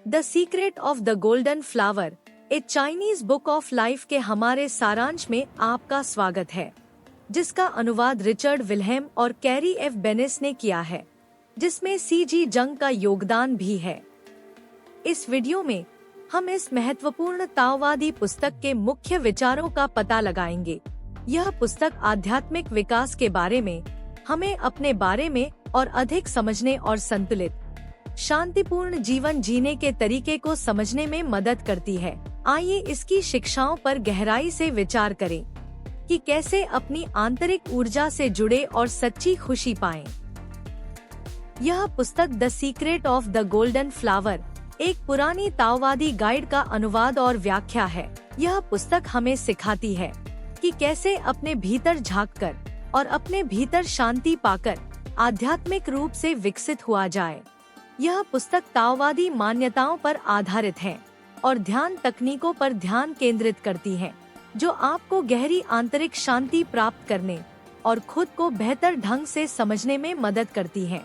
The secret of the golden flower, A Chinese book of life के हमारे सारांश में आपका स्वागत है, जिसका अनुवाद रिचर्ड विल्हेम और कैरी एफ बेनिस ने किया है, जिसमें सीजी जंग का योगदान भी है। इस वीडियो में हम इस महत्वपूर्ण ताओवादी पुस्तक के मुख्य विचारों का पता लगाएंगे। यह पुस्तक आध्यात्मिक विकास के बारे में हमें अपने बारे में और अधिक समझने और संतुलित, शांतिपूर्ण जीवन जीने के तरीके को समझने में मदद करती है। आइए इसकी शिक्षाओं पर गहराई से विचार करें कि कैसे अपनी आंतरिक ऊर्जा से जुड़े और सच्ची खुशी पाएं। यह पुस्तक the secret of the golden flower एक पुरानी ताओवादी गाइड का अनुवाद और व्याख्या है। यह पुस्तक हमें सिखाती है कि कैसे अपने भीतर झांककर और अपने भीतर शांति पाकर आध्यात्मिक रूप से विकसित हुआ जाए। यह पुस्तक ताओवादी मान्यताओं पर आधारित है और ध्यान तकनीकों पर ध्यान केंद्रित करती है, जो आपको गहरी आंतरिक शांति प्राप्त करने और खुद को बेहतर ढंग से समझने में मदद करती है।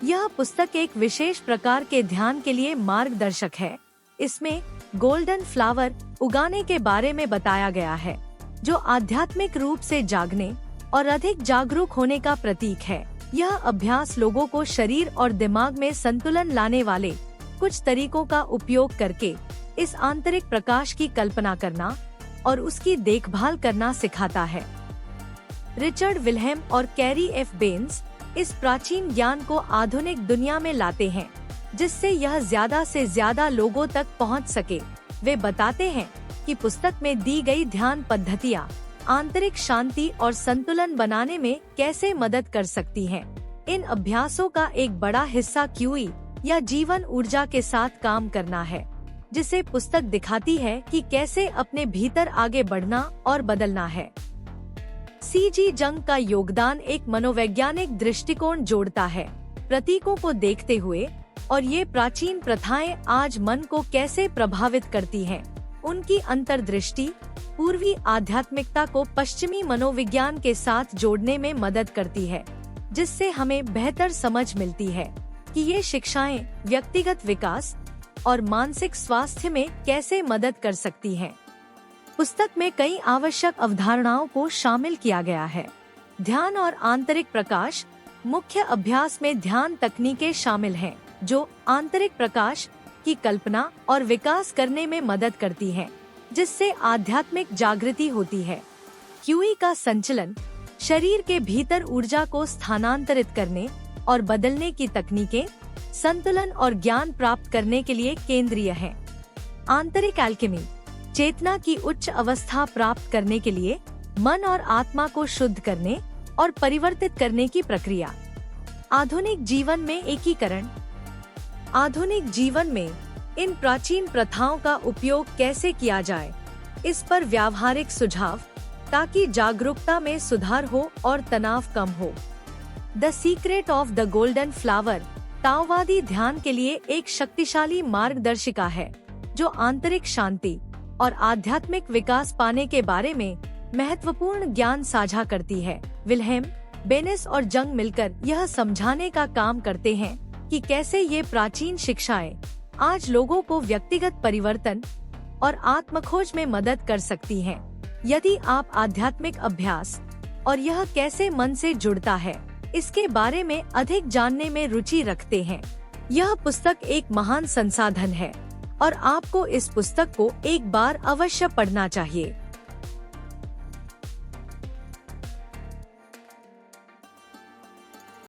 यह पुस्तक एक विशेष प्रकार के ध्यान के लिए मार्गदर्शक है। इसमें गोल्डन फ्लावर उगाने के बारे में बताया गया है, जो आध्यात्मिक रूप से जागने और अधिक जागरूक होने का प्रतीक है। यह अभ्यास लोगों को शरीर और दिमाग में संतुलन लाने वाले कुछ तरीकों का उपयोग करके इस आंतरिक प्रकाश की कल्पना करना और उसकी देखभाल करना सिखाता है। रिचर्ड विल्हेम और कैरी एफ बेन्स इस प्राचीन ज्ञान को आधुनिक दुनिया में लाते हैं, जिससे यह ज्यादा से ज्यादा लोगों तक पहुंच सके। वे बताते हैं कि पुस्तक में दी गई ध्यान पद्धतियाँ आंतरिक शांति और संतुलन बनाने में कैसे मदद कर सकती हैं। इन अभ्यासों का एक बड़ा हिस्सा क्यूई या जीवन ऊर्जा के साथ काम करना है, जिसे पुस्तक दिखाती है कि कैसे अपने भीतर आगे बढ़ना और बदलना है। सीजी जंग का योगदान एक मनोवैज्ञानिक दृष्टिकोण जोड़ता है, प्रतीकों को देखते हुए, और ये प्राचीन प्रथाएं आज मन को कैसे प्रभावित करती हैं। उनकी अंतर्दृष्टि पूर्वी आध्यात्मिकता को पश्चिमी मनोविज्ञान के साथ जोड़ने में मदद करती है, जिससे हमें बेहतर समझ मिलती है कि ये शिक्षाएं व्यक्तिगत विकास और मानसिक स्वास्थ्य में कैसे मदद कर सकती हैं। पुस्तक में कई आवश्यक अवधारणाओं को शामिल किया गया है। ध्यान और आंतरिक प्रकाश मुख्य अभ्यास में ध्यान तकनीकें शामिल हैं, जो आंतरिक प्रकाश की कल्पना और विकास करने में मदद करती हैं, जिससे आध्यात्मिक जागृति होती है। क्यूई का संचलन शरीर के भीतर ऊर्जा को स्थानांतरित करने और बदलने की तकनीकें संतुलन और ज्ञान प्राप्त करने के लिए केंद्रीय है। आंतरिक एल्केमी चेतना की उच्च अवस्था प्राप्त करने के लिए मन और आत्मा को शुद्ध करने और परिवर्तित करने की प्रक्रिया। आधुनिक जीवन में एकीकरण आधुनिक जीवन में इन प्राचीन प्रथाओं का उपयोग कैसे किया जाए, इस पर व्यावहारिक सुझाव, ताकि जागरूकता में सुधार हो और तनाव कम हो। The secret of the golden flower ताओवादी ध्यान के लिए एक शक्तिशाली मार्गदर्शिका है, जो आंतरिक शांति और आध्यात्मिक विकास पाने के बारे में महत्वपूर्ण ज्ञान साझा करती है। विल्हेम, बेनिस और जंग मिलकर यह समझाने का काम करते हैं कि कैसे ये प्राचीन शिक्षाएं आज लोगों को व्यक्तिगत परिवर्तन और आत्मखोज में मदद कर सकती हैं। यदि आप आध्यात्मिक अभ्यास और यह कैसे मन से जुड़ता है, इसके बारे में अधिक जानने में रुचि रखते हैं, यह पुस्तक एक महान संसाधन है और आपको इस पुस्तक को एक बार अवश्य पढ़ना चाहिए।